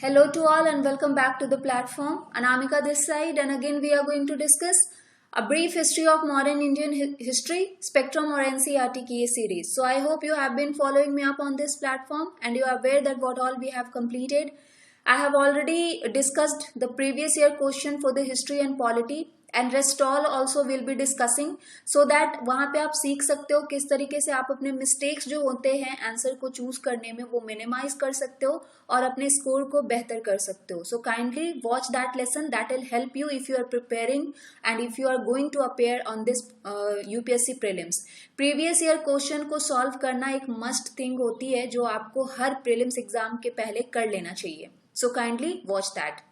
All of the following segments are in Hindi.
Hello to all and welcome back to the platform. Anamika this side, and again we are going to discuss a brief history of modern Indian history, Spectrum or NCERT की ये series. So I hope you have been following me up on this platform and you are aware that what all we have completed. I have already discussed the previous year question for the history and polity. And rest all also will be discussing so that वहां पे आप सीख सकते हो किस तरीके से आप अपने मिस्टेक्स जो होते हैं आंसर को चूज करने में वो मिनिमाइज कर सकते हो और अपने स्कोर को बेहतर कर सकते हो. So kindly watch that lesson that will help you if you are preparing and if you are going to appear on this UPSC prelims. Previous year question को सॉल्व करना एक मस्ट थिंग होती है जो आपको हर प्रीलिम्स एग्जाम के पहले कर लेना चाहिए. सो काइंडली वॉच दैट.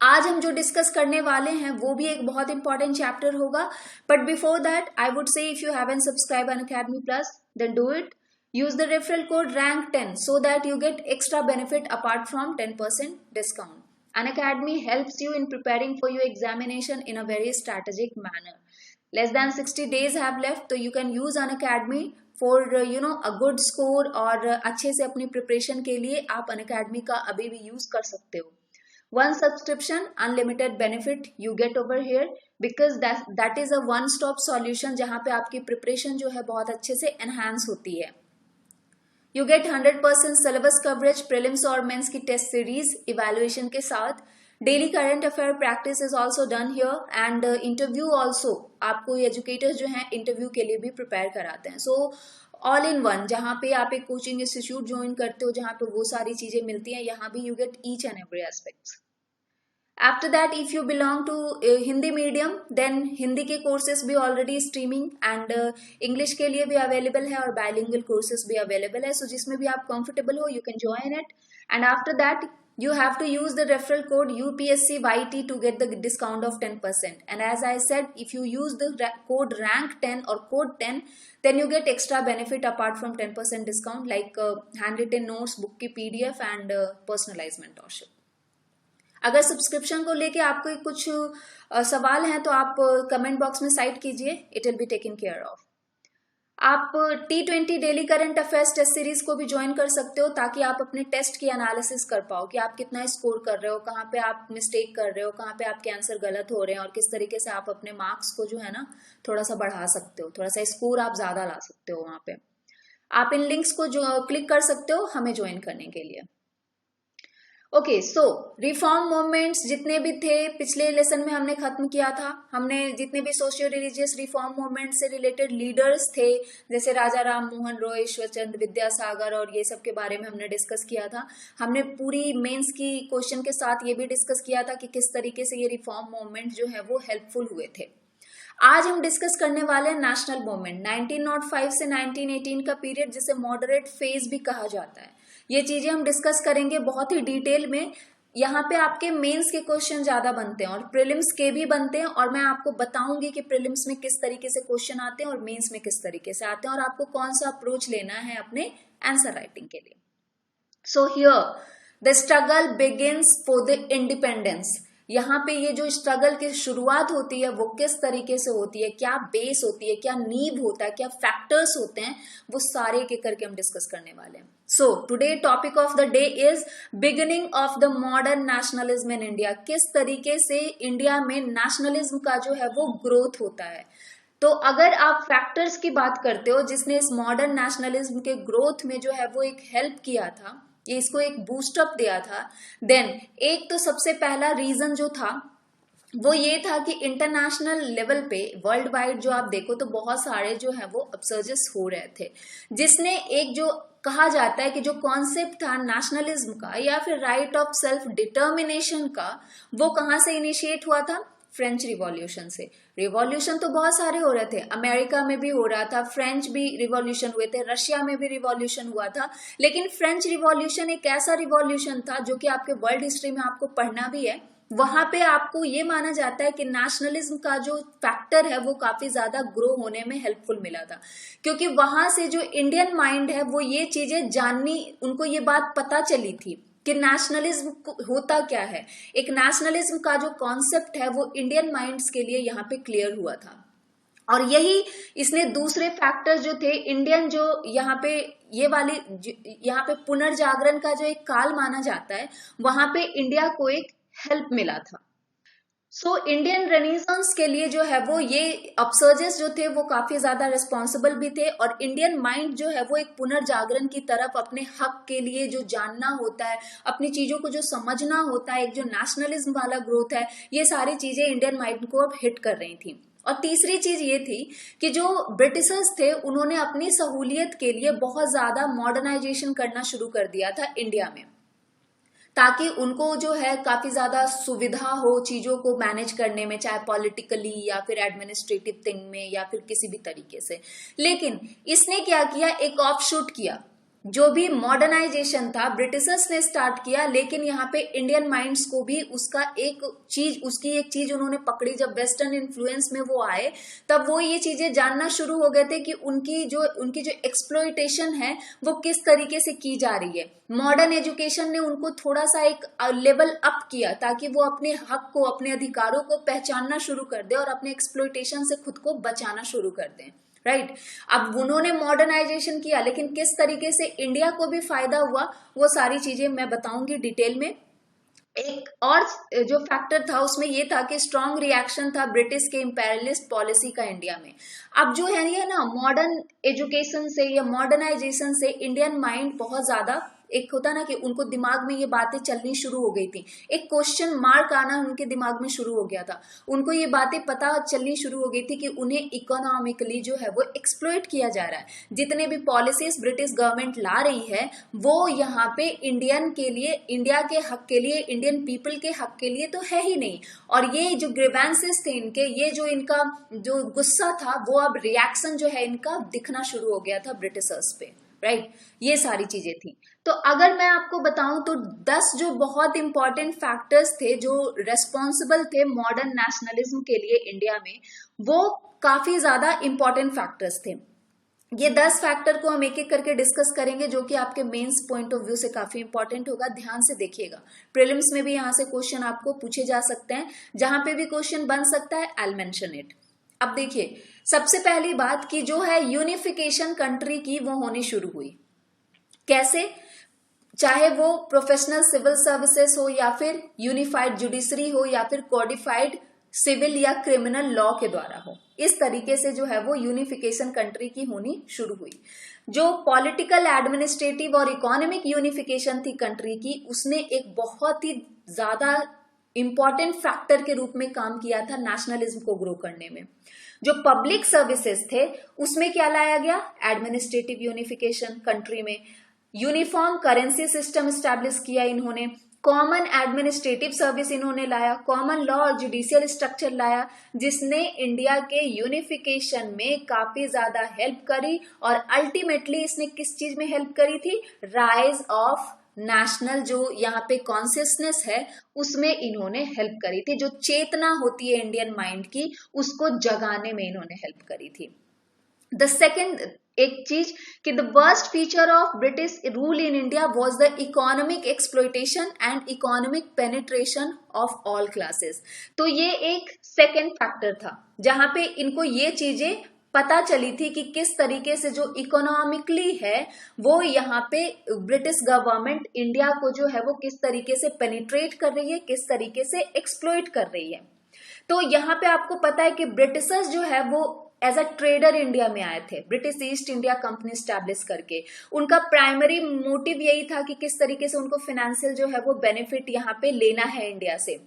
आज हम जो डिस्कस करने वाले हैं वो भी एक बहुत इंपॉर्टेंट चैप्टर होगा. But before that I would say if you haven't subscribe Unacademy plus then do it. Use the referral code rank 10 so that you get extra benefit apart from 10% discount. Unacademy helps you in preparing for your examination in a very strategic manner. Less than 60 days have left, so you can use Unacademy for a good score. और अच्छे से अपनी प्रिपरेशन के लिए आप Unacademy का अभी भी यूज कर सकते हो. One subscription, unlimited benefit you get over here because that is a one stop solution जहां पे आपकी प्रिपरेशन जो है बहुत अच्छे से एनहांस होती है. You get 100% syllabus coverage, prelims और मेंस की टेस्ट सीरीज इवेल्युएशन के साथ. Daily current affair practice is also done here and interview also. आपको एजुकेटर्स जो हैं इंटरव्यू के लिए भी प्रिपेयर कराते हैं. सो ऑल इन वन जहाँ पे आप एक कोचिंग इंस्टीट्यूट ज्वाइन करते हो जहाँ पे वो सारी चीजें मिलती हैं यहाँ भी you get each and every aspects. After that if you belong to Hindi medium then Hindi के कोर्सेज भी ऑलरेडी स्ट्रीमिंग एंड इंग्लिश के लिए भी अवेलेबल है और बायलिंगुअल कोर्सेज भी अवेलेबल है. सो जिसमें भी आप कंफर्टेबल हो you can join it. And after that you have to use the referral code UPSCYT to get the discount of 10%. And as I said, if you use the code rank10 or code 10, then you get extra benefit apart from 10% discount like handwritten notes, book की PDF and personalized mentorship. अगर सब्सक्रिप्शन को लेके आपको कुछ सवाल हैं तो आप कमेंट बॉक्स में साइट कीजिए. It will be taken care of. आप T20 daily current affairs test series को भी ज्वाइन कर सकते हो ताकि आप अपने टेस्ट की एनालिसिस कर पाओ कि आप कितना स्कोर कर रहे हो, कहाँ पे आप मिस्टेक कर रहे हो, कहाँ पे आपके आंसर गलत हो रहे हैं और किस तरीके से आप अपने मार्क्स को जो है ना थोड़ा सा बढ़ा सकते हो, थोड़ा सा स्कोर आप ज्यादा ला सकते हो. वहां पे आप इन लिंक्स को जो क्लिक कर सकते हो हमें ज्वाइन करने के लिए. ओके सो रिफॉर्म मूवमेंट्स जितने भी थे पिछले लेसन में हमने खत्म किया था. हमने जितने भी सोशियो रिलीजियस रिफॉर्म मूवमेंट से रिलेटेड लीडर्स थे जैसे राजा राम मोहन रॉय, ईश्वर चंद्र विद्यासागर और ये सब के बारे में हमने डिस्कस किया था. हमने पूरी मेंस की क्वेश्चन के साथ ये भी डिस्कस किया था कि किस तरीके से ये रिफॉर्म मूवमेंट जो है वो हेल्पफुल हुए थे. आज हम डिस्कस करने वाले हैं नेशनल मूवमेंट 1905 से 1918 का पीरियड जिसे मॉडरेट फेज भी कहा जाता है. ये चीजें हम डिस्कस करेंगे बहुत ही डिटेल में. यहाँ पे आपके मेंस के क्वेश्चन ज्यादा बनते हैं और प्रीलिम्स के भी बनते हैं और मैं आपको बताऊंगी कि प्रीलिम्स में किस तरीके से क्वेश्चन आते हैं और मेंस में किस तरीके से आते हैं और आपको कौन सा अप्रोच लेना है अपने आंसर राइटिंग के लिए. So here the struggle begins for the independence. यहाँ पे ये जो स्ट्रगल की शुरुआत होती है वो किस तरीके से होती है, क्या बेस होती है, क्या नींव होता है, क्या फैक्टर्स होते हैं, वो सारे के करके हम डिस्कस करने वाले हैं. So today topic of the day is beginning of the modern nationalism in India. किस तरीके से इंडिया में नेशनलिज्म का जो है वो ग्रोथ होता है. तो अगर आप फैक्टर्स की बात करते हो जिसने इस मॉडर्न नेशनलिज्म के ग्रोथ में जो है वो एक हेल्प किया था, ये इसको एक बूस्टअप दिया था, देन एक तो सबसे पहला रीजन जो था वो ये था कि इंटरनेशनल लेवल पे वर्ल्ड वाइड जो आप देखो तो बहुत सारे जो है वो अपसर्जेस हो रहे थे जिसने एक जो कहा जाता है कि जो कॉन्सेप्ट था नेशनलिज्म का या फिर राइट ऑफ सेल्फ डिटर्मिनेशन का वो कहाँ से इनिशिएट हुआ था. फ्रेंच रिवॉल्यूशन से. रिवॉल्यूशन तो बहुत सारे हो रहे थे, अमेरिका में भी हो रहा था, फ्रेंच भी रिवॉल्यूशन हुए थे, रशिया में भी रिवॉल्यूशन हुआ था. लेकिन फ्रेंच रिवॉल्यूशन एक ऐसा रिवॉल्यूशन था जो कि आपके वर्ल्ड हिस्ट्री में आपको पढ़ना भी है. वहां पे आपको ये माना जाता है कि नेशनलिज्म का जो फैक्टर है वो काफी ज्यादा ग्रो होने में हेल्पफुल मिला था क्योंकि वहां से जो इंडियन माइंड है वो ये चीजें जाननी, उनको ये बात पता चली थी कि नेशनलिज्म होता क्या है. एक नेशनलिज्म का जो कॉन्सेप्ट है वो इंडियन माइंड्स के लिए यहाँ पे क्लियर हुआ था. और यही इसने दूसरे फैक्टर्स जो थे इंडियन जो यहाँ पे ये वाली यहाँ पे पुनर्जागरण का जो एक काल माना जाता है, वहां पे इंडिया को एक हेल्प मिला था। सो इंडियन रेनेसांस के लिए जो है वो ये अपसर्जेस जो थे वो काफी ज्यादा रिस्पॉन्सिबल भी थे, और इंडियन माइंड जो है वो एक पुनर्जागरण की तरफ अपने हक के लिए जो जानना होता है, अपनी चीजों को जो समझना होता है, एक जो नेशनलिज्म वाला ग्रोथ है, ये सारी चीजें इंडियन माइंड को अब हिट कर रही थी। और तीसरी चीज ये थी कि जो ब्रिटिशर्स थे उन्होंने अपनी सहूलियत के लिए बहुत ज्यादा मॉडर्नाइजेशन करना शुरू कर दिया था इंडिया में, ताकि उनको जो है काफी ज्यादा सुविधा हो चीजों को मैनेज करने में, चाहे पॉलिटिकली या फिर एडमिनिस्ट्रेटिव थिंग में या फिर किसी भी तरीके से। लेकिन इसने क्या किया, एक ऑफशूट किया। जो भी मॉडर्नाइजेशन था ब्रिटिशर्स ने स्टार्ट किया, लेकिन यहाँ पे इंडियन माइंड्स को भी उसकी एक चीज उन्होंने पकड़ी। जब वेस्टर्न इन्फ्लुएंस में वो आए तब वो ये चीजें जानना शुरू हो गए थे कि उनकी जो एक्सप्लॉयटेशन है वो किस तरीके से की जा रही है। मॉडर्न एजुकेशन ने उनको थोड़ा सा एक लेवल अप किया ताकि वो अपने हक को, अपने अधिकारों को पहचानना शुरू कर दे और अपने एक्सप्लॉयटेशन से खुद को बचाना शुरू कर दें। राइट अब उन्होंने मॉडर्नाइजेशन किया, लेकिन किस तरीके से इंडिया को भी फायदा हुआ वो सारी चीजें मैं बताऊंगी डिटेल में। एक और जो फैक्टर था उसमें ये था कि स्ट्रॉन्ग रिएक्शन था ब्रिटिश के इंपेरियलिस्ट पॉलिसी का इंडिया में। अब जो है ये ना मॉडर्न एजुकेशन से या मॉडर्नाइजेशन से इंडियन माइंड बहुत ज्यादा, एक होता ना कि उनको दिमाग में ये बातें चलनी शुरू हो गई थी, एक क्वेश्चन मार्क आना उनके दिमाग में शुरू हो गया था। उनको ये बातें पता चलनी शुरू हो गई थी कि उन्हें इकोनॉमिकली जो है वो एक्सप्लॉइट किया जा रहा है। जितने भी पॉलिसीज ब्रिटिश गवर्नमेंट ला रही है वो यहाँ पे इंडियन के लिए, इंडिया के हक के लिए, इंडियन पीपल के हक के लिए तो है ही नहीं। और ये जो ग्रीवेंसेस थे इनके, ये जो इनका जो गुस्सा था वो अब रिएक्शन जो है इनका दिखना शुरू हो गया था ब्रिटिशर्स पे। राइट ये सारी चीजें थी। तो अगर मैं आपको बताऊं तो 10 जो बहुत इंपॉर्टेंट फैक्टर्स थे जो रेस्पॉन्सिबल थे मॉडर्न नेशनलिज्म के लिए इंडिया में, वो काफी ज्यादा इंपॉर्टेंट फैक्टर्स थे। ये 10 फैक्टर को हम एक एक करके डिस्कस करेंगे जो कि आपके मेंस पॉइंट ऑफ व्यू से काफी इंपॉर्टेंट होगा। ध्यान से देखिएगा, प्रीलिम्स में भी यहाँ से क्वेश्चन आपको पूछे जा सकते हैं, जहां पे भी क्वेश्चन बन सकता है आई विल मेंशन इट। अब देखिए सबसे पहली बात कि जो है यूनिफिकेशन कंट्री की वो होनी शुरू हुई। कैसे? चाहे वो प्रोफेशनल सिविल सर्विसेज हो या फिर यूनिफाइड जुडिशरी हो या फिर कोडिफाइड सिविल या क्रिमिनल लॉ के द्वारा हो, इस तरीके से जो है वो यूनिफिकेशन कंट्री की होनी शुरू हुई। जो पॉलिटिकल, एडमिनिस्ट्रेटिव और इकोनॉमिक यूनिफिकेशन थी कंट्री की, उसने एक बहुत ही ज्यादा इंपॉर्टेंट फैक्टर के रूप में काम किया था नेशनलिज्म को ग्रो करने में। जो पब्लिक सर्विसेज थे उसमें क्या लाया गया? एडमिनिस्ट्रेटिव यूनिफिकेशन कंट्री में। यूनिफॉर्म करेंसी सिस्टम स्टैब्लिश किया इन्होंने, कॉमन एडमिनिस्ट्रेटिव सर्विस इन्होंने लाया, कॉमन लॉ और जुडिशियल स्ट्रक्चर लाया, जिसने इंडिया के यूनिफिकेशन में काफी ज्यादा हेल्प करी। और अल्टीमेटली इसने किस चीज में हेल्प करी थी? राइज ऑफ नेशनल जो यहाँ पे कॉन्शियसनेस है उसमें इन्होंने हेल्प करी थी। जो चेतना होती है इंडियन माइंड की उसको जगाने में इन्होंने हेल्प करी थी। द सेकेंड एक चीज कि the worst feature of British rule in India was the economic exploitation and economic penetration of all classes. तो ये एक सेकेंड फैक्टर था जहां पे इनको ये चीजें पता चली थी कि किस तरीके से जो इकोनॉमिकली है वो यहाँ पे ब्रिटिश गवर्नमेंट इंडिया को जो है वो किस तरीके से पेनिट्रेट कर रही है, किस तरीके से एक्सप्लॉइट कर रही है। तो यहाँ पे आपको पता है कि ब्रिटिशर्स जो है वो एज अ ट्रेडर इंडिया में आए थे, British east India company establish करके। उनका प्राइमरी मोटिव यही था कि किस तरीके से उनको फाइनेंशियल जो है वो बेनिफिट यहाँ पे लेना है इंडिया से।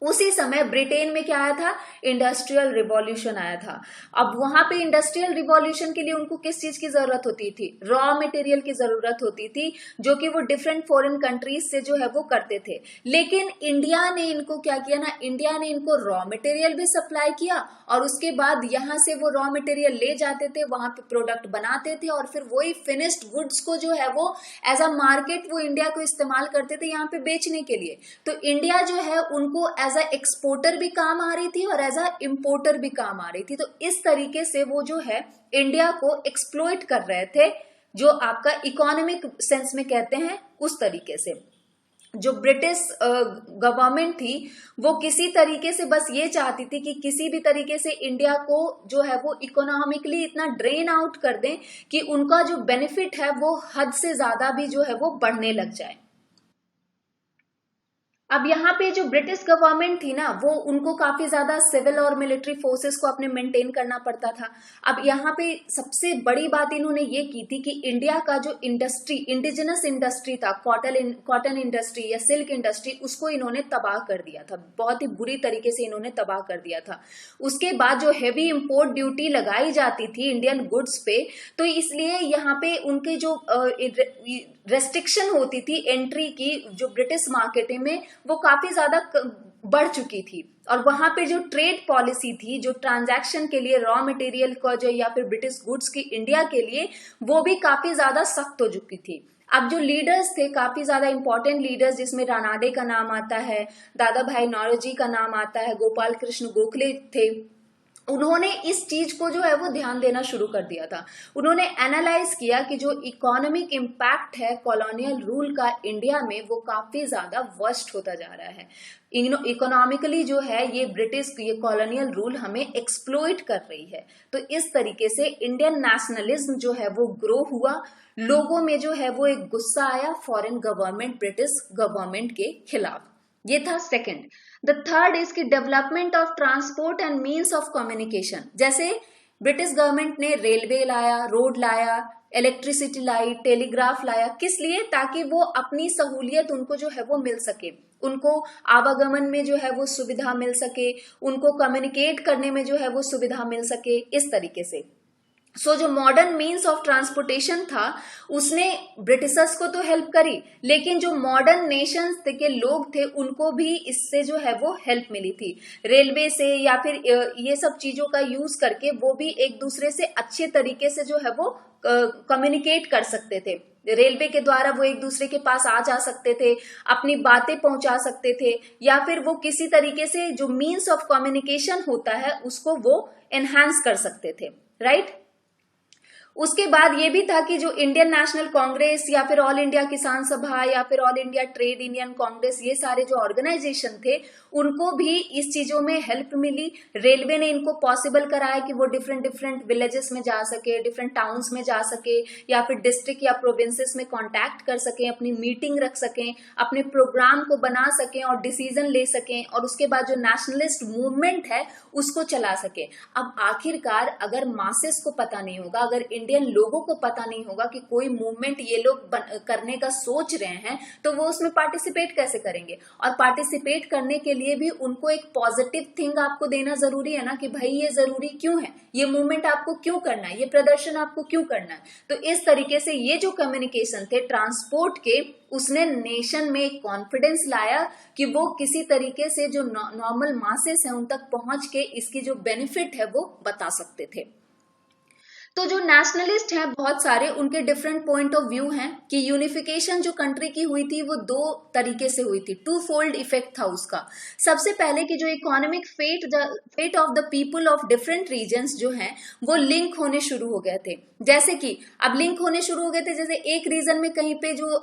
उसी समय ब्रिटेन में क्या आया था? इंडस्ट्रियल रिवॉल्यूशन आया था। अब वहां पे इंडस्ट्रियल रिवॉल्यूशन के लिए उनको किस चीज की जरूरत होती थी? रॉ मटेरियल की जरूरत होती थी, जो कि वो डिफरेंट फॉरेन कंट्रीज से जो है वो करते थे। लेकिन इंडिया ने इनको क्या किया ना, इंडिया ने इनको रॉ मटेरियल भी सप्लाई किया और उसके बाद यहाँ से वो रॉ मटेरियल ले जाते थे, वहां पे प्रोडक्ट बनाते थे और फिर वही फिनिश्ड गुड्स को जो है वो एज अ मार्केट वो इंडिया को इस्तेमाल करते थे यहाँ पे बेचने के लिए। तो इंडिया जो है उनको एज अ एक्सपोर्टर भी काम आ रही थी और एज अ इंपोर्टर भी काम आ रही थी। तो इस तरीके से वो जो है इंडिया को एक्सप्लॉइट कर रहे थे, जो आपका इकोनॉमिक सेंस में कहते हैं उस तरीके से। जो ब्रिटिश गवर्नमेंट थी वो किसी तरीके से बस ये चाहती थी कि किसी भी तरीके से इंडिया को जो है वो इकोनॉमिकली इतना ड्रेन आउट कर दें कि उनका जो बेनिफिट है वो हद से ज्यादा भी जो है वो बढ़ने लग जाए। अब यहाँ पे जो ब्रिटिश गवर्नमेंट थी ना वो उनको काफी ज्यादा सिविल और मिलिट्री फोर्सेस को अपने मेंटेन करना पड़ता था। अब यहाँ पे सबसे बड़ी बात इन्होंने ये की थी कि इंडिया का जो इंडस्ट्री, इंडिजिनस इंडस्ट्री था, कॉटन इंडस्ट्री या सिल्क इंडस्ट्री, उसको इन्होंने तबाह कर दिया था, बहुत ही बुरी तरीके से इन्होंने तबाह कर दिया था। उसके बाद जो हैवी इंपोर्ट ड्यूटी लगाई जाती थी इंडियन गुड्स पे, तो इसलिए यहाँ पे उनके जो रेस्ट्रिक्शन होती थी एंट्री की जो ब्रिटिश मार्केट में, वो काफी ज्यादा बढ़ चुकी थी। और वहां पे जो ट्रेड पॉलिसी थी, जो ट्रांजैक्शन के लिए रॉ मटेरियल का जो या फिर ब्रिटिश गुड्स की इंडिया के लिए, वो भी काफी ज्यादा सख्त हो चुकी थी। अब जो लीडर्स थे, काफी ज्यादा इंपॉर्टेंट लीडर्स, जिसमें रानाडे का नाम आता है, दादा भाई नौरोजी का नाम आता है, गोपाल कृष्ण गोखले थे, उन्होंने इस चीज को जो है वो ध्यान देना शुरू कर दिया था। उन्होंने एनालाइज किया कि जो इकोनॉमिक इम्पैक्ट है कॉलोनियल रूल का इंडिया में, वो काफी ज्यादा वर्स्ट होता जा रहा है। इकोनॉमिकली जो है ये ब्रिटिश ये कॉलोनियल रूल हमें एक्सप्लॉइट कर रही है। तो इस तरीके से इंडियन नेशनलिज्म जो है वो ग्रो हुआ, लोगों में जो है वो एक गुस्सा आया फॉरेन गवर्नमेंट, ब्रिटिश गवर्नमेंट के खिलाफ। ये था सेकंड। द थर्ड इज की development of transport and means of communication. जैसे ब्रिटिश गवर्नमेंट ने रेलवे लाया, रोड लाया, इलेक्ट्रिसिटी लाई, टेलीग्राफ लाया, किस लिए? ताकि वो अपनी सहूलियत उनको जो है वो मिल सके, उनको आवागमन में जो है वो सुविधा मिल सके, उनको कम्युनिकेट करने में जो है वो सुविधा मिल सके, इस तरीके से। जो मॉडर्न मीन्स ऑफ ट्रांसपोर्टेशन था उसने ब्रिटिशर्स को तो हेल्प करी, लेकिन जो मॉडर्न नेशंस के लोग थे उनको भी इससे जो है वो हेल्प मिली थी। रेलवे से या फिर ये सब चीजों का यूज करके वो भी एक दूसरे से अच्छे तरीके से जो है वो कम्युनिकेट कर सकते थे। रेलवे के द्वारा वो एक दूसरे के पास आ जा सकते थे, अपनी बातें पहुंचा सकते थे, या फिर वो किसी तरीके से जो मीन्स ऑफ कम्युनिकेशन होता है उसको वो एनहांस कर सकते थे, राइट। उसके बाद ये भी था कि जो इंडियन नेशनल कांग्रेस या फिर ऑल इंडिया किसान सभा या फिर all India trade union Congress, ये सारे जो ऑर्गेनाइजेशन थे उनको भी इस चीजों में हेल्प मिली। रेलवे ने इनको पॉसिबल कराया कि वो डिफरेंट डिफरेंट विलेजेस में जा सके, डिफरेंट टाउन्स में जा सके, या फिर डिस्ट्रिक्ट या प्रोविंसेस में कॉन्टैक्ट कर सकें, अपनी मीटिंग रख सकें, अपने प्रोग्राम को बना सकें और डिसीजन ले सकें, और उसके बाद जो नेशनलिस्ट मूवमेंट है उसको चला सके। अब आखिरकार अगर मासेस को पता नहीं होगा, अगर इंडियन लोगों को पता नहीं होगा कि कोई मूवमेंट ये लोग करने का सोच रहे हैं, तो वो उसमें पार्टिसिपेट कैसे करेंगे? और पार्टिसिपेट करने के लिए भी उनको एक पॉजिटिव थिंग आपको देना जरूरी है ना, कि भाई ये जरूरी क्यों है, ये मूवमेंट आपको क्यों करना है, ये प्रदर्शन आपको क्यों करना है। तो इस तरीके से ये जो कम्युनिकेशन थे ट्रांसपोर्ट के, उसने नेशन में एक कॉन्फिडेंस लाया कि वो किसी तरीके से जो नॉर्मल मासेस है उन तक पहुंच के इसकी जो बेनिफिट है वो बता सकते थे। तो जो नेशनलिस्ट हैं बहुत सारे, उनके डिफरेंट पॉइंट ऑफ व्यू हैं कि यूनिफिकेशन जो कंट्री की हुई थी वो दो तरीके से हुई थी, टू फोल्ड इफेक्ट था उसका। सबसे पहले कि जो economic fate of the people of different regions जो हैं वो लिंक होने शुरू हो गए थे। जैसे कि अब लिंक होने शुरू हो गए थे, जैसे एक रीजन में कहीं पे जो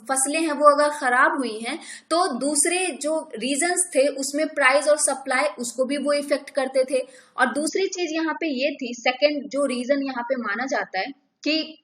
फसलें हैं वो अगर खराब हुई हैं तो दूसरे जो रीजन्स थे उसमें प्राइस और सप्लाई उसको भी वो इफेक्ट करते थे। और दूसरी चीज यहाँ पे ये थी, सेकेंड जो रीजन यहाँ पे माना जाता है कि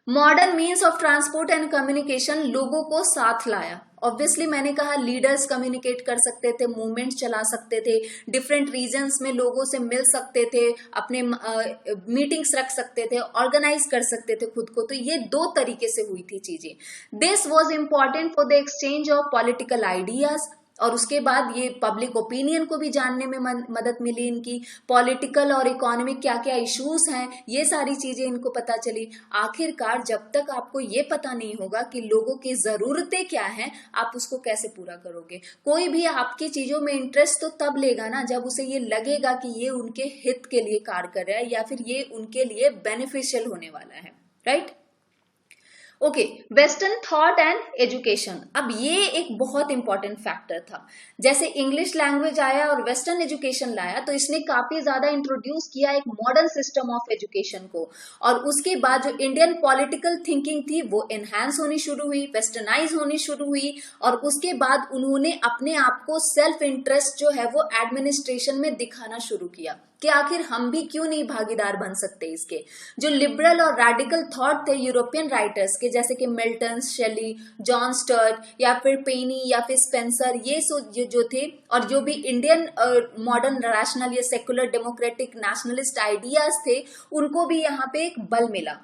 modern means of transport and communication लोगों को साथ लाया। ऑब्वियसली मैंने कहा लीडर्स कम्युनिकेट कर सकते थे, मूवमेंट चला सकते थे, डिफरेंट रीजन्स में लोगों से मिल सकते थे, अपने मीटिंग्स रख सकते थे, ऑर्गेनाइज कर सकते थे खुद को। तो ये दो तरीके से हुई थी चीजें। This was important for the exchange of political ideas, और उसके बाद ये पब्लिक ओपिनियन को भी जानने में मदद मिली, इनकी पॉलिटिकल और इकोनॉमिक क्या क्या इश्यूज हैं, ये सारी चीजें इनको पता चली। आखिरकार जब तक आपको ये पता नहीं होगा कि लोगों की जरूरतें क्या हैं, आप उसको कैसे पूरा करोगे? कोई भी आपकी चीजों में इंटरेस्ट तो तब लेगा ना जब उसे ये लगेगा कि ये उनके हित के लिए कार्य कर रहा है या फिर ये उनके लिए बेनिफिशियल होने वाला है, right. Okay, western thought and education, अब ये एक बहुत इंपॉर्टेंट फैक्टर था। जैसे इंग्लिश लैंग्वेज आया और वेस्टर्न एजुकेशन लाया, तो इसने काफी ज्यादा इंट्रोड्यूस किया एक मॉडर्न सिस्टम ऑफ एजुकेशन को, और उसके बाद जो इंडियन पॉलिटिकल थिंकिंग थी वो एनहांस होनी शुरू हुई, वेस्टर्नाइज होनी शुरू हुई, और उसके बाद उन्होंने अपने आप को सेल्फ इंटरेस्ट जो है वो एडमिनिस्ट्रेशन में दिखाना शुरू किया कि आखिर हम भी क्यों नहीं भागीदार बन सकते इसके। जो लिबरल और रेडिकल थॉट थे यूरोपियन राइटर्स के, जैसे कि मिल्टन, शेली, जॉन स्टर्ट, या फिर पेनी, या फिर स्पेंसर, ये जो थे, और जो भी इंडियन मॉडर्न रैशनल या सेकुलर डेमोक्रेटिक नेशनलिस्ट आइडियाज थे, उनको भी यहाँ पे एक बल मिला।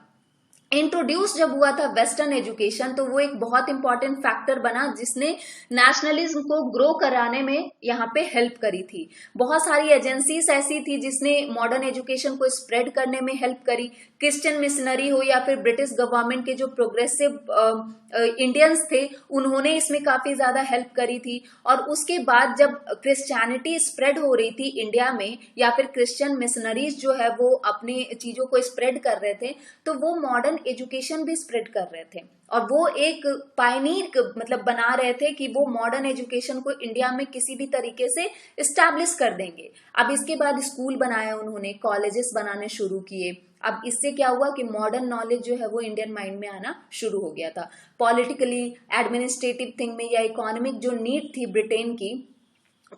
इंट्रोड्यूस जब हुआ था वेस्टर्न एजुकेशन, तो वो एक बहुत इंपॉर्टेंट फैक्टर बना जिसने नेशनलिज्म को ग्रो कराने में यहाँ पे हेल्प करी थी। बहुत सारी एजेंसीज ऐसी थी जिसने मॉडर्न एजुकेशन को स्प्रेड करने में हेल्प करी। क्रिश्चियन मिशनरी हो या फिर ब्रिटिश गवर्नमेंट के जो प्रोग्रेसिव इंडियंस थे, उन्होंने इसमें काफी ज्यादा हेल्प करी थी। और उसके बाद जब क्रिश्चियनिटी स्प्रेड हो रही थी इंडिया में, या फिर क्रिश्चियन मिशनरीज जो है वो अपनी चीजों को स्प्रेड कर रहे थे, तो वो मॉडर्न एजुकेशन भी स्प्रेड कर रहे थे, और वो एक पायनियर मतलब बना रहे थे कि वो मॉडर्न एजुकेशन को इंडिया में किसी भी तरीके से इस्टेब्लिश कर देंगे। अब इसके बाद स्कूल बनाए उन्होंने, कॉलेजेस बनाने शुरू किए। अब इससे क्या हुआ कि मॉडर्न नॉलेज जो है वो इंडियन माइंड में आना शुरू हो गया था। पॉलिटिकली, एडमिनिस्ट्रेटिव थिंग में, या इकोनॉमिक जो नीड थी ब्रिटेन की,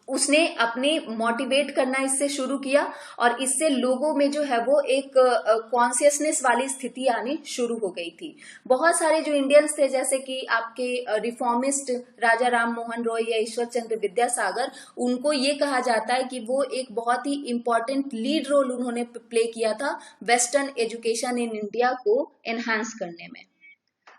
उसने अपने मोटिवेट करना इससे शुरू किया, और इससे लोगों में जो है वो एक कॉन्शियसनेस वाली स्थिति आनी शुरू हो गई थी। बहुत सारे जो इंडियंस थे, जैसे कि आपके रिफॉर्मिस्ट राजा राम मोहन रॉय या ईश्वर चंद्र विद्यासागर, उनको ये कहा जाता है कि वो एक बहुत ही इंपॉर्टेंट लीड रोल उन्होंने प्ले किया था वेस्टर्न एजुकेशन इन इंडिया को एनहांस करने में।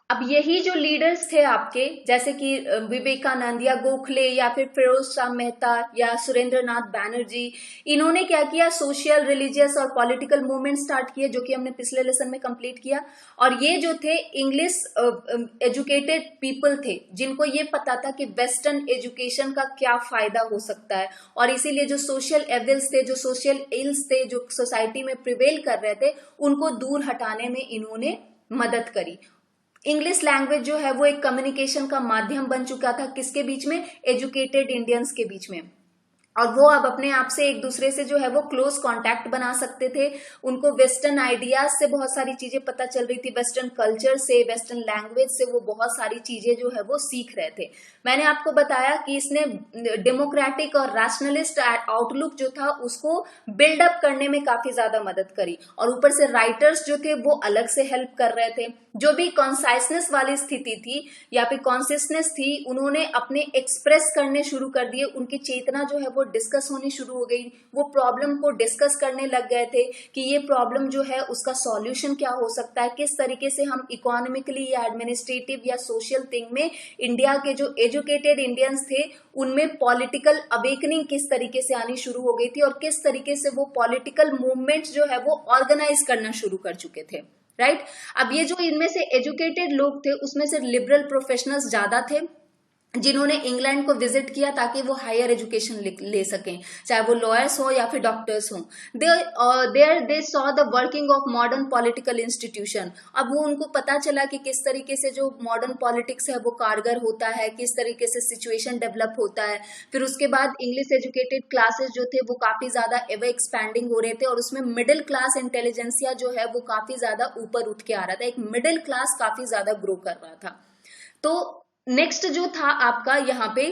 अब यही जो लीडर्स थे आपके, जैसे कि विवेकानंद या गोखले या फिर फिरोज शाह मेहता या सुरेंद्र नाथ बैनर्जी, इन्होंने क्या किया, सोशल, रिलीजियस और पॉलिटिकल मूवमेंट स्टार्ट किए, जो कि हमने पिछले लेसन में कंप्लीट किया। और ये जो थे इंग्लिश एजुकेटेड पीपल थे, जिनको ये पता था कि वेस्टर्न एजुकेशन का क्या फायदा हो सकता है, और इसीलिए जो सोशल एविल्स थे, जो सोशल इल्स थे, जो सोसाइटी में प्रिवेल कर रहे थे, उनको दूर हटाने में इन्होंने मदद करी। इंग्लिश लैंग्वेज जो है वो एक कम्युनिकेशन का माध्यम बन चुका था, किसके बीच में, एजुकेटेड इंडियंस के बीच में, और वो अब अपने आप से एक दूसरे से जो है वो क्लोज कांटेक्ट बना सकते थे। उनको वेस्टर्न आइडियाज से बहुत सारी चीजें पता चल रही थी, वेस्टर्न कल्चर से, वेस्टर्न लैंग्वेज से वो बहुत सारी चीजें जो है वो सीख रहे थे। मैंने आपको बताया कि इसने डेमोक्रेटिक और रैशनलिस्ट आउटलुक जो था उसको बिल्डअप करने में काफी ज्यादा मदद करी, और ऊपर से राइटर्स जो थे वो अलग से हेल्प कर रहे थे। जो भी कॉन्साइसनेस वाली स्थिति थी या फिर कॉन्सियसनेस थी, उन्होंने अपने एक्सप्रेस करने शुरू कर दिए, उनकी चेतना जो है वो डिस्कस होनी शुरू हो गई। वो प्रॉब्लम को डिस्कस करने लग गए थे कि ये प्रॉब्लम जो है उसका सॉल्यूशन क्या हो सकता है, किस तरीके से हम इकोनॉमिकली या एडमिनिस्ट्रेटिव या सोशल थिंग में इंडिया के जो एजुकेटेड इंडियंस थे उनमें पॉलिटिकल अवेकनिंग किस तरीके से आनी शुरू हो गई थी, और किस तरीके से वो पॉलिटिकल मूवमेंट जो है वो ऑर्गेनाइज करना शुरू कर चुके थे। राइट अब ये जो इनमें से एजुकेटेड लोग थे उसमें से लिबरल प्रोफेशनल्स ज्यादा थे, जिन्होंने इंग्लैंड को विजिट किया ताकि वो हायर एजुकेशन ले सकें, चाहे वो लॉयर्स हो या फिर डॉक्टर्स हो। They saw the working of modern political institution. अब वो उनको पता चला कि किस तरीके से जो मॉडर्न पॉलिटिक्स है वो कारगर होता है, किस तरीके से सिचुएशन डेवलप होता है। फिर उसके बाद इंग्लिश एजुकेटेड क्लासेस जो थे वो काफी ज्यादा एवर एक्सपैंडिंग हो रहे थे, और उसमें मिडिल क्लास इंटेलिजेंसिया जो है वो काफी ज्यादा ऊपर उठ के आ रहा था, एक मिडिल क्लास काफी ज्यादा ग्रो कर रहा था। तो नेक्स्ट जो था आपका यहाँ पे,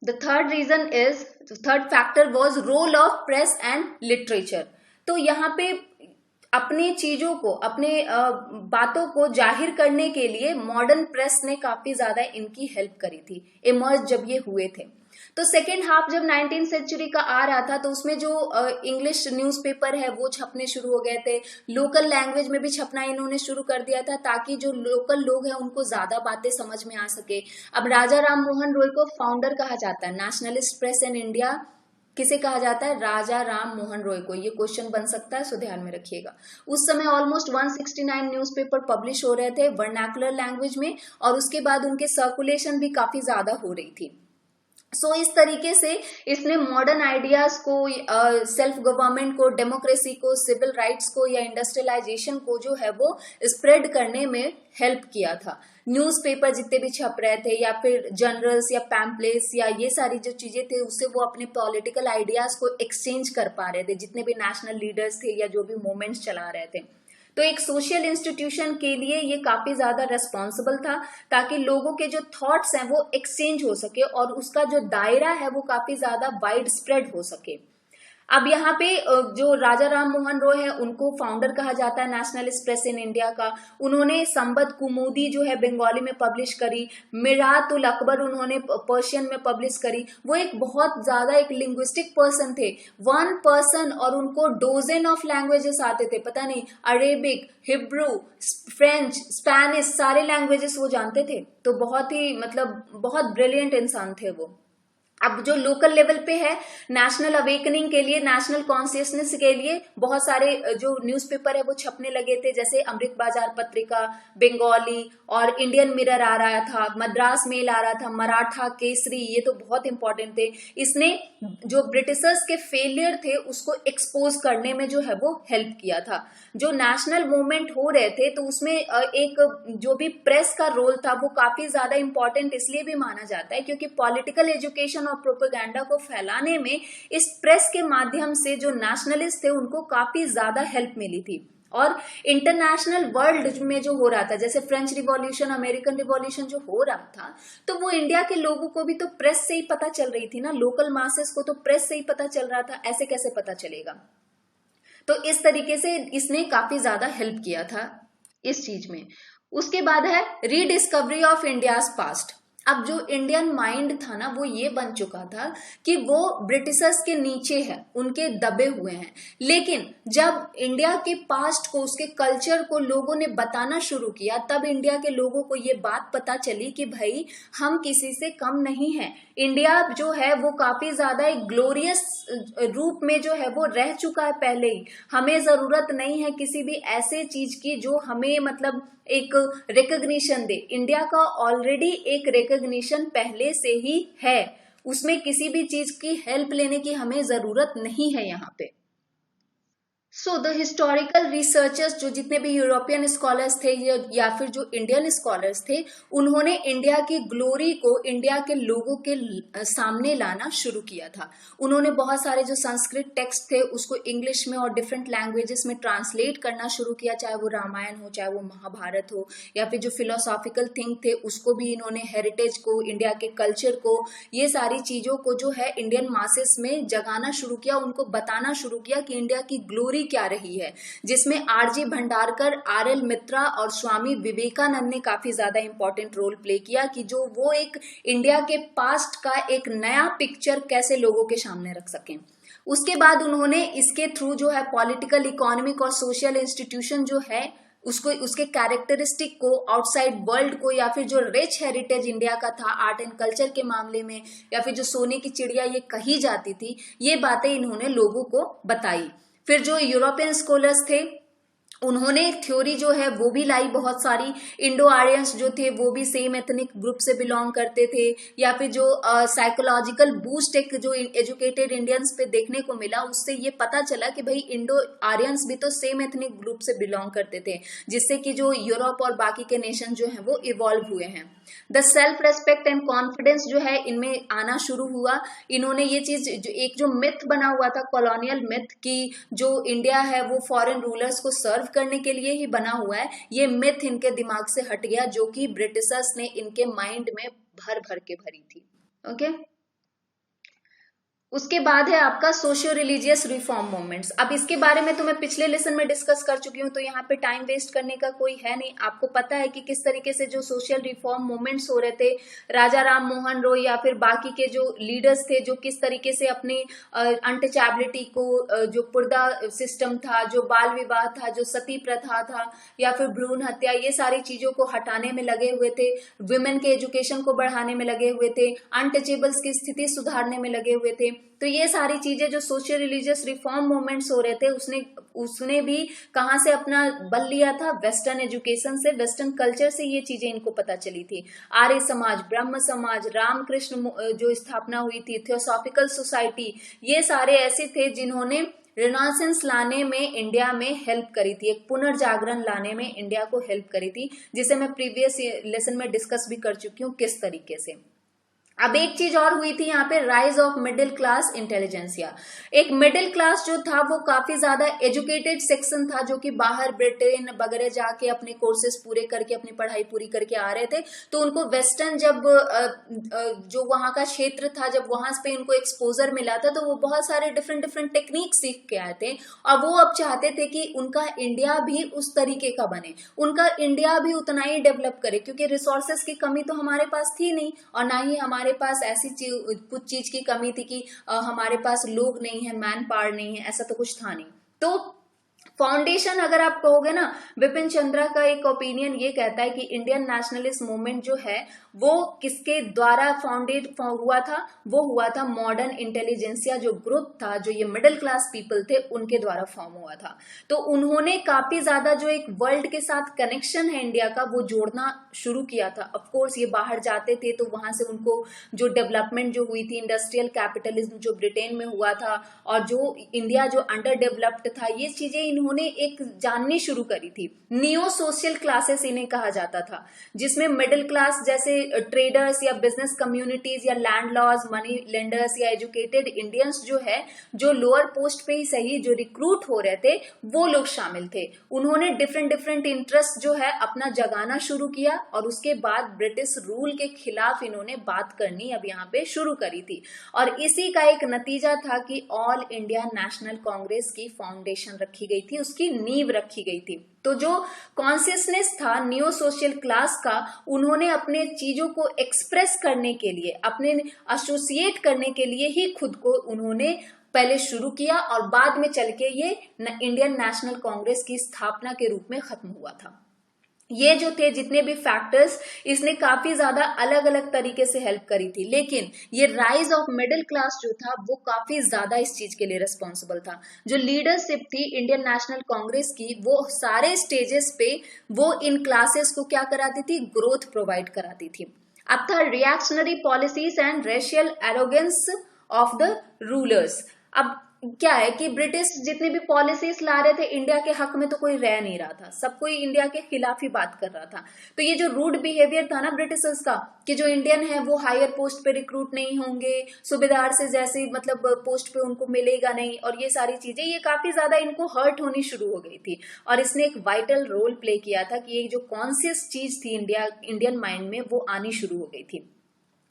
the third reason is, third factor was role of press and literature. तो यहाँ पे अपनी चीजों को, अपने बातों को जाहिर करने के लिए मॉडर्न प्रेस ने काफी ज्यादा इनकी हेल्प करी थी, इमर्ज जब ये हुए थे। तो सेकेंड हाफ जब 19th सेंचुरी का आ रहा था, तो उसमें जो इंग्लिश न्यूज़पेपर है वो छपने शुरू हो गए थे, लोकल लैंग्वेज में भी छपना इन्होंने शुरू कर दिया था ताकि जो लोकल लोग हैं उनको ज्यादा बातें समझ में आ सके। अब राजा राम मोहन रॉय को फाउंडर कहा जाता है नेशनलिस्ट प्रेस इन इंडिया। किसे कहा जाता है? राजा राम मोहन रॉय को। ये क्वेश्चन बन सकता है, सो ध्यान में रखिएगा। उस समय ऑलमोस्ट 169 न्यूज़पेपर पब्लिश हो रहे थे वर्नाकुलर लैंग्वेज में, और उसके बाद उनके सर्कुलेशन भी काफी ज्यादा हो रही थी। इस तरीके से इसने मॉडर्न आइडियाज को, सेल्फ गवर्नमेंट को, डेमोक्रेसी को, सिविल राइट्स को या इंडस्ट्रियलाइजेशन को जो है वो स्प्रेड करने में हेल्प किया था। न्यूज़पेपर जितने भी छप रहे थे या फिर जर्नल्स या पैम्पलेट्स या ये सारी जो चीजें थे, उससे वो अपने पॉलिटिकल आइडियाज को एक्सचेंज कर पा रहे थे, जितने भी नेशनल लीडर्स थे या जो भी मूवमेंट्स चला रहे थे। तो एक सोशल इंस्टीट्यूशन के लिए ये काफी ज्यादा रेस्पॉन्सिबल था, ताकि लोगों के जो थॉट्स हैं वो एक्सचेंज हो सके और उसका जो दायरा है वो काफी ज्यादा वाइड स्प्रेड हो सके। अब यहाँ पे जो राजा राम मोहन रॉय है उनको फाउंडर कहा जाता है नेशनलिस्ट प्रेस इन इंडिया का। उन्होंने संबद कुमुदी जो है बंगाली में पब्लिश करी, मिरातुल अकबर उन्होंने पर्शियन में पब्लिश करी। वो एक बहुत ज्यादा एक लिंग्विस्टिक पर्सन थे, वन पर्सन, और उनको डोजन ऑफ लैंग्वेजेस आते थे, पता नहीं, अरेबिक, हिब्रू, फ्रेंच, स्पेनिश, सारे लैंग्वेजेस वो जानते थे। तो बहुत ही मतलब बहुत ब्रिलियंट इंसान थे वो। अब जो लोकल लेवल पे है, नेशनल अवेकनिंग के लिए, नेशनल कॉन्शियसनेस के लिए बहुत सारे जो न्यूज़पेपर है वो छपने लगे थे, जैसे अमृत बाजार पत्रिका, बंगाली, और इंडियन मिरर आ रहा था, मद्रास मेल आ रहा था, मराठा केसरी, ये तो बहुत इंपॉर्टेंट थे। इसने जो ब्रिटिशर्स के फेलियर थे उसको एक्सपोज करने में जो है वो हेल्प किया था। जो नेशनल मूवमेंट हो रहे थे तो उसमें एक जो भी प्रेस का रोल था वो काफी ज्यादा इंपॉर्टेंट इसलिए भी माना जाता है क्योंकि पॉलिटिकल एजुकेशन और प्रोपेगेंडा को फैलाने में इस प्रेस के माध्यम से जो नेशनलिस्ट थे उनको काफी ज्यादा हेल्प मिली थी। और इंटरनेशनल वर्ल्ड में जो हो रहा था, जैसे फ्रेंच रिवॉल्यूशन, अमेरिकन रिवॉल्यूशन जो हो रहा था, तो वो इंडिया के लोगों को भी तो प्रेस से ही पता चल रही थी ना, लोकल मासेस को तो प्रेस से ही पता चल रहा था, ऐसे कैसे पता चलेगा। तो इस तरीके से इसने काफी ज्यादा हेल्प किया था इस चीज में। उसके बाद है रीडिस्कवरी ऑफ इंडियाज पास्ट। अब जो इंडियन माइंड था ना वो ये बन चुका था कि वो ब्रिटिशर्स के नीचे है, उनके दबे हुए हैं। लेकिन जब इंडिया के पास्ट को, उसके कल्चर को लोगों ने बताना शुरू किया, तब इंडिया के लोगों को ये बात पता चली कि भाई हम किसी से कम नहीं हैं। इंडिया जो है वो काफी ज्यादा एक ग्लोरियस रूप में जो है वो रह चुका है पहले ही। हमें जरूरत नहीं है किसी भी ऐसे चीज की जो हमें मतलब एक रिकग्निशन दे। इंडिया का ऑलरेडी एक रिकग्निशन पहले से ही है, उसमें किसी भी चीज की हेल्प लेने की हमें जरूरत नहीं है यहाँ पे। सो द हिस्टोरिकल रिसर्चर्स, जो जितने भी यूरोपियन स्कॉलर्स थे या फिर जो इंडियन स्कॉलर्स थे, उन्होंने इंडिया की ग्लोरी को इंडिया के लोगों के सामने लाना शुरू किया था। उन्होंने बहुत सारे जो संस्कृत टेक्स्ट थे उसको इंग्लिश में और डिफरेंट लैंग्वेजेस में ट्रांसलेट करना शुरू किया, चाहे वो रामायण हो, चाहे वो महाभारत हो, या फिर जो फिलोसॉफिकल थिंक थे उसको भी इन्होंने, हेरिटेज को, इंडिया के कल्चर को, ये सारी चीजों को जो है इंडियन मासेस में जगाना शुरू किया, उनको बताना शुरू किया कि इंडिया की ग्लोरी क्या रही है, जिसमें आरजी भंडारकर, आरएल मित्रा और स्वामी विवेकानंद ने काफी ज्यादा इंपॉर्टेंट रोल प्ले किया कि जो वो एक इंडिया के पास्ट का एक नया पिक्चर कैसे लोगों के सामने रख सकें। उसके बाद उन्होंने इसके थ्रू जो है पॉलिटिकल, इकोनॉमिक और सोशल इंस्टीट्यूशन जो है उसको, उसके कैरेक्टरिस्टिक को आउटसाइड वर्ल्ड को, या फिर जो रिच हेरिटेज इंडिया का था आर्ट एंड कल्चर के मामले में, या फिर जो सोने की चिड़िया ये कही जाती थी, ये बातें इन्होंने लोगों को बताई। फिर जो यूरोपियन स्कॉलर्स थे उन्होंने थ्योरी जो है वो भी लाई बहुत सारी। इंडो आर्यंस जो थे वो भी सेम एथनिक ग्रुप से बिलोंग करते थे, या फिर जो साइकोलॉजिकल बूस्ट एक जो एजुकेटेड इंडियंस पे देखने को मिला, उससे ये पता चला कि भाई इंडो आर्यंस भी तो सेम एथनिक ग्रुप से बिलोंग करते थे, जिससे कि जो यूरोप और बाकी के नेशन जो है वो इवॉल्व हुए हैं। The self respect and confidence जो है इनमें आना शुरू हुआ। इन्होंने ये चीज, एक जो मिथ बना हुआ था, कॉलोनियल मिथ, कि जो इंडिया है वो फॉरेन रूलर्स को सर्व करने के लिए ही बना हुआ है, ये मिथ इनके दिमाग से हट गया, जो कि ब्रिटिशर्स ने इनके माइंड में भर भर के भरी थी। ओके, उसके बाद है आपका सोशियो रिलीजियस रिफॉर्म मूवमेंट्स। अब इसके बारे में तो मैं पिछले लेसन में डिस्कस कर चुकी हूँ, तो यहाँ पे टाइम वेस्ट करने का कोई है नहीं। आपको पता है कि किस तरीके से जो सोशल रिफॉर्म मूवमेंट्स हो रहे थे, राजा राम मोहन रॉय या फिर बाकी के जो लीडर्स थे, जो किस तरीके से अपनी अनटचेबिलिटी को, जो पर्दा सिस्टम था, जो बाल विवाह था, जो सती प्रथा था, या फिर भ्रूण हत्या, ये सारी चीजों को हटाने में लगे हुए थे। वुमेन के एजुकेशन को बढ़ाने में लगे हुए थे, अनटचेबल्स की स्थिति सुधारने में लगे हुए थे। तो ये सारी चीजें जो सोशल रिलीजियस रिफॉर्म मूवमेंट्स हो रहे थे उसने भी कहाँ से अपना बल लिया था, वेस्टर्न एजुकेशन से, वेस्टर्न कल्चर से ये चीजें इनको पता चली थी। आर्य समाज, ब्रह्म समाज, रामकृष्ण जो स्थापना हुई थी, थियोसॉफिकल सोसाइटी, ये सारे ऐसे थे जिन्होंने रिनासेंस लाने में इंडिया में हेल्प करी थी, एक पुनर्जागरण लाने में इंडिया को हेल्प करी थी, जिसे मैं प्रीवियस लेसन में डिस्कस भी कर चुकी हूँ किस तरीके से। अब एक चीज और हुई थी यहाँ पे, rise of middle class intelligentsia. एक मिडिल क्लास जो था वो काफी ज्यादा एजुकेटेड सेक्शन था, जो कि बाहर ब्रिटेन वगैरह जाके अपने कोर्सेज पूरे करके अपनी पढ़ाई पूरी करके आ रहे थे। तो उनको वेस्टर्न जब जो वहां का क्षेत्र था, जब वहां पे उनको एक्सपोजर मिला था, तो वो बहुत सारे डिफरेंट डिफरेंट टेक्निक सीख के आए थे, और वो अब चाहते थे कि उनका इंडिया भी उस तरीके का बने, उनका इंडिया भी उतना ही डेवलप करे, क्योंकि रिसोर्सेस की कमी तो हमारे पास थी नहीं, और ना ही हमारे पास ऐसी कुछ चीज की कमी थी कि हमारे पास लोग नहीं है, मैन पावर नहीं है, ऐसा तो कुछ था नहीं। तो फाउंडेशन अगर आप कहोगे ना, बिपिन चंद्रा का एक ओपिनियन ये कहता है कि इंडियन नेशनलिस्ट मूवमेंट जो है वो किसके द्वारा फाउंडेड हुआ था, वो हुआ था मॉडर्न इंटेलिजेंसिया जो ग्रुप था, जो ये मिडिल क्लास पीपल थे, उनके द्वारा फॉर्म हुआ था। तो उन्होंने काफी ज्यादा जो एक वर्ल्ड के साथ कनेक्शन है इंडिया का, वो जोड़ना शुरू किया था। ऑफ कोर्स ये बाहर जाते थे तो वहां से उनको जो डेवलपमेंट जो हुई थी, इंडस्ट्रियल कैपिटलिज्म जो ब्रिटेन में हुआ था, और जो इंडिया जो अंडर डेवलप्ड था, ये चीजें इन्होंने एक जाननी शुरू करी थी। नियो सोशल क्लासेस इन्हें कहा जाता था, जिसमें मिडिल क्लास जैसे ट्रेडर्स या बिजनेस कम्युनिटीज या लैंड लॉर्ड्स, मनी लेंडर्स या एजुकेटेड इंडियंस जो है, जो लोअर पोस्ट पे ही सही जो रिक्रूट हो रहे थे, वो लोग शामिल थे। उन्होंने डिफरेंट डिफरेंट इंटरेस्ट जो है अपना जगाना शुरू किया, और उसके बाद ब्रिटिश रूल के खिलाफ इन्होंने बात करनी अब यहाँ पे शुरू करी थी। और इसी का एक नतीजा था कि ऑल इंडिया नेशनल कांग्रेस की फाउंडेशन रखी गई थी, उसकी नींव रखी गई थी। तो जो कॉन्शियसनेस था न्यू सोशल क्लास का, उन्होंने अपने चीजों को एक्सप्रेस करने के लिए, अपने एसोसिएट करने के लिए ही खुद को उन्होंने पहले शुरू किया, और बाद में चल के ये इंडियन नेशनल कांग्रेस की स्थापना के रूप में खत्म हुआ था। ये जो थे जितने भी फैक्टर्स, इसने काफी ज्यादा अलग अलग तरीके से हेल्प करी थी, लेकिन ये राइज ऑफ मिडिल क्लास जो था वो काफी ज्यादा इस चीज के लिए रिस्पॉन्सिबल था। जो लीडरशिप थी इंडियन नेशनल कांग्रेस की, वो सारे स्टेजेस पे वो इन क्लासेस को क्या कराती थी, ग्रोथ प्रोवाइड कराती थी। अब था reactionary policies and racial arrogance of the rulers. अब क्या है कि ब्रिटिश जितनी भी पॉलिसीज ला रहे थे इंडिया के हक में, तो कोई रह नहीं रहा था, सब कोई इंडिया के खिलाफ ही बात कर रहा था। तो ये जो रूड बिहेवियर था ना ब्रिटिशर्स का, कि जो इंडियन है वो हायर पोस्ट पे रिक्रूट नहीं होंगे, सूबेदार से जैसे मतलब पोस्ट पे उनको मिलेगा नहीं, और ये सारी चीजें, ये काफी ज्यादा इनको हर्ट होनी शुरू हो गई थी। और इसने एक वाइटल रोल प्ले किया था कि ये जो कॉन्शियस चीज थी इंडियन माइंड में, वो आनी शुरू हो गई थी।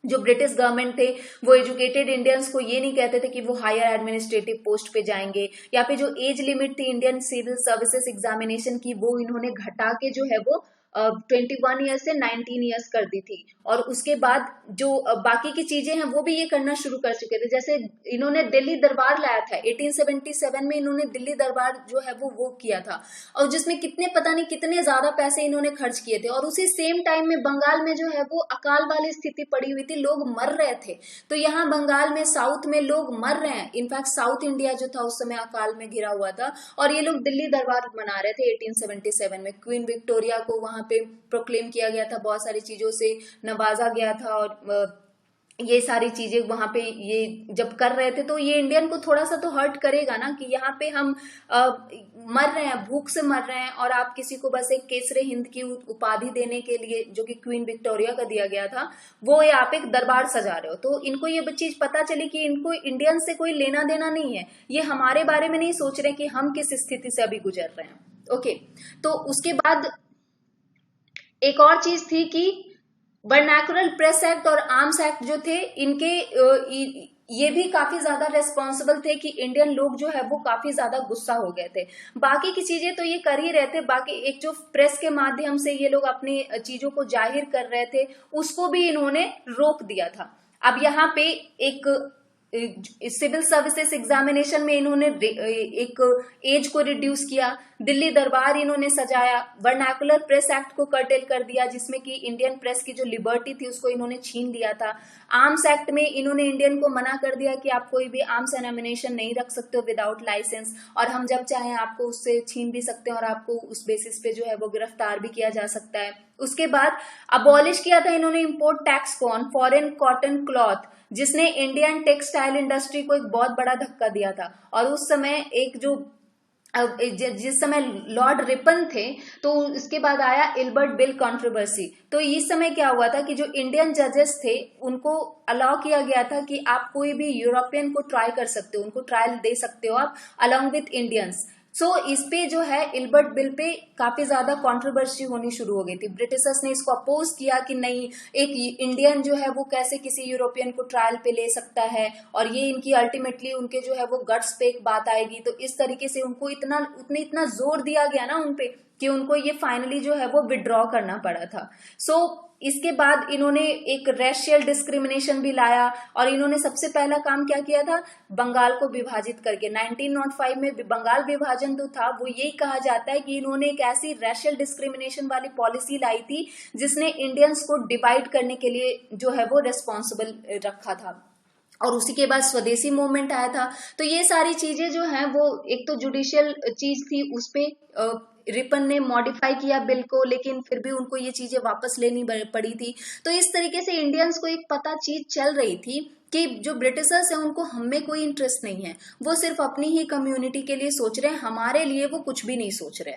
जो ब्रिटिश गवर्नमेंट थे वो एजुकेटेड इंडियंस को ये नहीं कहते थे कि वो हायर एडमिनिस्ट्रेटिव पोस्ट पे जाएंगे, या फिर जो एज लिमिट थी इंडियन सिविल सर्विसेज एग्जामिनेशन की, वो इन्होंने घटा के जो है वो 21 ईयर्स से 19 ईयर्स कर दी थी। और उसके बाद जो बाकी की चीजें हैं वो भी ये करना शुरू कर चुके थे। जैसे इन्होंने दिल्ली दरबार लाया था 1877 में, इन्होंने दिल्ली दरबार जो है वो किया था, और जिसमें कितने पता नहीं कितने ज्यादा पैसे इन्होंने खर्च किए थे। और उसी सेम टाइम में बंगाल में जो है वो अकाल वाली स्थिति पड़ी हुई थी, लोग मर रहे थे। तो यहाँ बंगाल में साउथ में लोग मर रहे हैं, इनफैक्ट साउथ इंडिया जो था उस समय अकाल में घिरा हुआ था, और ये लोग दिल्ली दरबार मना रहे थे 1877 में। क्वीन विक्टोरिया को वहां पे प्रोक्लेम किया गया था, बहुत सारी चीजों से नवाजा गया था, और ये सारी चीजें वहां पे ये जब कर रहे थे, तो ये इंडियन को थोड़ा सा तो हर्ट करेगा ना, कि यहाँ पे हम मर रहे हैं, भूख से मर रहे हैं, और आप किसी को बस एक केसरे हिंद की उपाधि देने के लिए, जो कि क्वीन विक्टोरिया का दिया गया था, वो ये आप एक दरबार सजा रहे हो। तो इनको ये चीज पता चली कि इनको इंडियन से कोई लेना देना नहीं है, ये हमारे बारे में नहीं सोच रहे कि हम किस स्थिति से अभी गुजर रहे हैं। ओके, तो उसके बाद एक और चीज थी कि वर्नाकुलर प्रेस एक्ट और आर्म्स एक्ट जो थे, इनके ये भी काफी ज्यादा रेस्पॉन्सिबल थे कि इंडियन लोग जो है वो काफी ज्यादा गुस्सा हो गए थे। बाकी की चीजें तो ये कर ही रहे थे, बाकी एक जो प्रेस के माध्यम से ये लोग अपनी चीजों को जाहिर कर रहे थे, उसको भी इन्होंने रोक दिया था। अब यहाँ पे एक सिविल सर्विसेज एग्जामिनेशन में इन्होंने एक एज को रिड्यूस किया, दिल्ली दरबार इन्होंने सजाया, वर्नाकुलर प्रेस एक्ट को कर्टेल कर दिया जिसमें कि इंडियन प्रेस की जो लिबर्टी थी उसको इन्होंने छीन लिया था। आर्म्स एक्ट में इन्होंने इंडियन को मना कर दिया कि आप कोई भी आर्म्स एंड एमिनेशन नहीं रख सकते हो विदाउट लाइसेंस, और हम जब चाहें आपको उससे छीन भी सकते हैं और आपको उस बेसिस पे जो है वो गिरफ्तार भी किया जा सकता है। उसके बाद अबॉलिश किया था इन्होंने इम्पोर्ट टैक्स को ऑन फॉरेन कॉटन क्लॉथ, जिसने इंडियन टेक्सटाइल इंडस्ट्री को एक बहुत बड़ा धक्का दिया था। और उस समय एक जो जिस समय लॉर्ड रिपन थे तो इसके बाद आया इल्बर्ट बिल कंट्रोवर्सी। तो इस समय क्या हुआ था कि जो इंडियन जजेस थे उनको अलाउ किया गया था कि आप कोई भी यूरोपियन को ट्राई कर सकते हो, उनको ट्रायल दे सकते हो आप अलोंग विथ इंडियंस। सो इस पे जो है इल्बर्ट बिल पे काफी ज्यादा कंट्रोवर्सी होनी शुरू हो गई थी। ब्रिटिशर्स ने इसको अपोज किया कि नहीं, एक इंडियन जो है वो कैसे किसी यूरोपियन को ट्रायल पे ले सकता है, और ये इनकी अल्टीमेटली उनके जो है वो गट्स पे एक बात आएगी। तो इस तरीके से उनको इतना जोर दिया गया ना उनपे कि उनको ये फाइनली जो है वो विड्रॉ करना पड़ा था। सो इसके बाद इन्होंने एक रेशियल डिस्क्रिमिनेशन भी लाया, और इन्होंने सबसे पहला काम क्या किया था, बंगाल को विभाजित करके 1905 में बंगाल विभाजन जो था वो यही कहा जाता है कि इन्होंने एक ऐसी रेशियल डिस्क्रिमिनेशन वाली पॉलिसी लाई थी जिसने इंडियंस को डिवाइड करने के लिए जो है वो रिस्पॉन्सिबल रखा था। और उसी के बाद स्वदेशी मूवमेंट आया था। तो ये सारी चीजें जो हैं वो एक तो जुडिशियल चीज थी, उस पे रिपन ने मॉडिफाई किया बिल को, लेकिन फिर भी उनको ये चीजें वापस लेनी पड़ी थी। तो इस तरीके से इंडियंस को एक पता चीज चल रही थी कि जो ब्रिटिशर्स हैं उनको हम में कोई इंटरेस्ट नहीं है, वो सिर्फ अपनी ही कम्युनिटी के लिए सोच रहे हैं, हमारे लिए वो कुछ भी नहीं सोच रहे।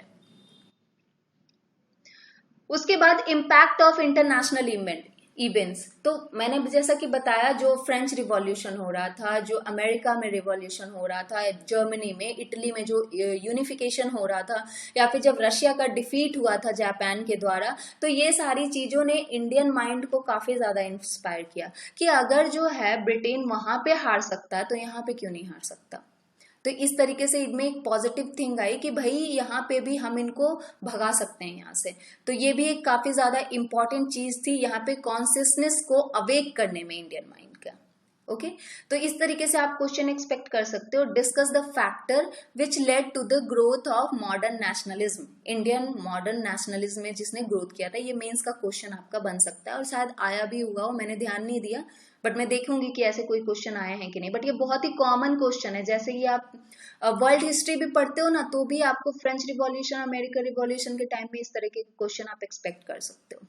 उसके बाद इम्पैक्ट ऑफ इंटरनेशनल इवेंट्स। तो मैंने जैसा कि बताया, जो फ्रेंच रिवॉल्यूशन हो रहा था, जो अमेरिका में रिवॉल्यूशन हो रहा था, जर्मनी में, इटली में जो यूनिफिकेशन हो रहा था, या फिर जब रशिया का डिफीट हुआ था जापान के द्वारा, तो ये सारी चीजों ने इंडियन माइंड को काफी ज्यादा इंस्पायर किया कि अगर जो है ब्रिटेन वहां पे हार सकता है तो यहाँ पे क्यों नहीं हार सकता। तो इस तरीके से इनमें एक पॉजिटिव थिंग आई कि भाई यहाँ पे भी हम इनको भगा सकते हैं यहाँ से। तो ये भी एक काफी ज्यादा इंपॉर्टेंट चीज थी यहाँ पे कॉन्शियसनेस को अवेक करने में इंडियन माइंड का। ओके, तो इस तरीके से आप क्वेश्चन एक्सपेक्ट कर सकते हो। Discuss the factor which led to the growth of modern nationalism. Indian modern nationalism में जिसने ग्रोथ किया था, ये मेंस का क्वेश्चन आपका बन सकता है, और शायद आया भी होगा, मैंने ध्यान नहीं दिया, बट मैं देखूंगी कि ऐसे कोई क्वेश्चन आए हैं कि नहीं। बट ये बहुत ही कॉमन क्वेश्चन है। जैसे कि आप वर्ल्ड हिस्ट्री भी पढ़ते हो ना, तो भी आपको फ्रेंच रिवॉल्यूशन, अमेरिकन रिवॉल्यूशन के टाइम में इस तरह के क्वेश्चन आप एक्सपेक्ट कर सकते हो।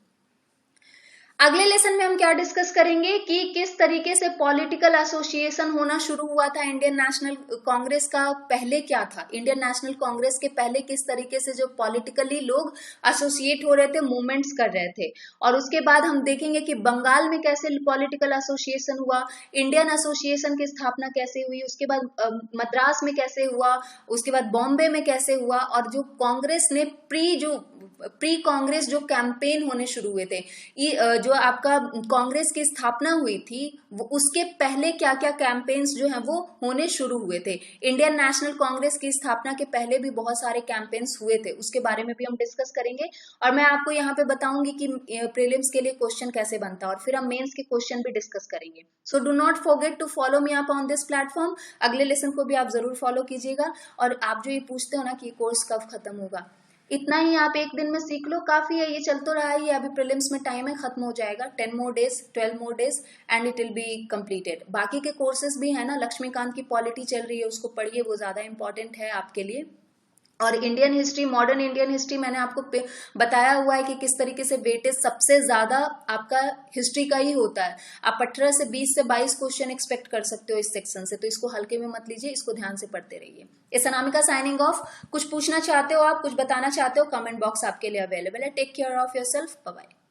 अगले लेसन में हम क्या डिस्कस करेंगे कि किस तरीके से पॉलिटिकल एसोसिएशन होना शुरू हुआ था इंडियन नेशनल कांग्रेस का। पहले क्या था, इंडियन नेशनल कांग्रेस के पहले किस तरीके से जो पॉलिटिकली लोग एसोसिएट हो रहे थे, मूवमेंट्स कर रहे थे। और उसके बाद हम देखेंगे कि बंगाल में कैसे पॉलिटिकल एसोसिएशन हुआ, इंडियन एसोसिएशन की स्थापना कैसे हुई, उसके बाद मद्रास में कैसे हुआ, उसके बाद बॉम्बे में कैसे हुआ, और जो कांग्रेस ने प्री कांग्रेस जो कैंपेन होने शुरू हुए थे, जो आपका कांग्रेस की स्थापना हुई थी उसके पहले क्या क्या कैंपेन्स जो हैं वो होने शुरू हुए थे। इंडियन नेशनल कांग्रेस की स्थापना के पहले भी बहुत सारे कैंपेन्स हुए थे, उसके बारे में भी हम डिस्कस करेंगे। और मैं आपको यहाँ पे बताऊंगी कि प्रीलिम्स के लिए क्वेश्चन कैसे बनता है, और फिर हम मेंस के क्वेश्चन भी डिस्कस करेंगे। So do not forget to follow me up on this platform. अगले लेसन को भी आप जरूर फॉलो कीजिएगा। और आप जो ये पूछते हो ना कि कोर्स कब खत्म होगा, इतना ही आप एक दिन में सीख लो, काफी है, ये चल तो रहा ही है। अभी प्रीलिम्स में टाइम है, खत्म हो जाएगा, 10 more days 12 more days and it will be completed. बाकी के कोर्सेज भी है ना, लक्ष्मीकांत की पॉलिटी चल रही है, उसको पढ़िए, वो ज्यादा इंपॉर्टेंट है आपके लिए। और Indian history, modern Indian history मैंने आपको बताया हुआ है कि किस तरीके से वेटेज सबसे ज्यादा आपका हिस्ट्री का ही होता है। आप 18 से 20 से 22 क्वेश्चन एक्सपेक्ट कर सकते हो इस सेक्शन से, तो इसको हल्के में मत लीजिए, इसको ध्यान से पढ़ते रहिए। इस अनामिका साइनिंग ऑफ। कुछ पूछना चाहते हो आप, कुछ बताना चाहते हो, कमेंट बॉक्स आपके लिए अवेलेबल है। Take care of yourself, bye bye.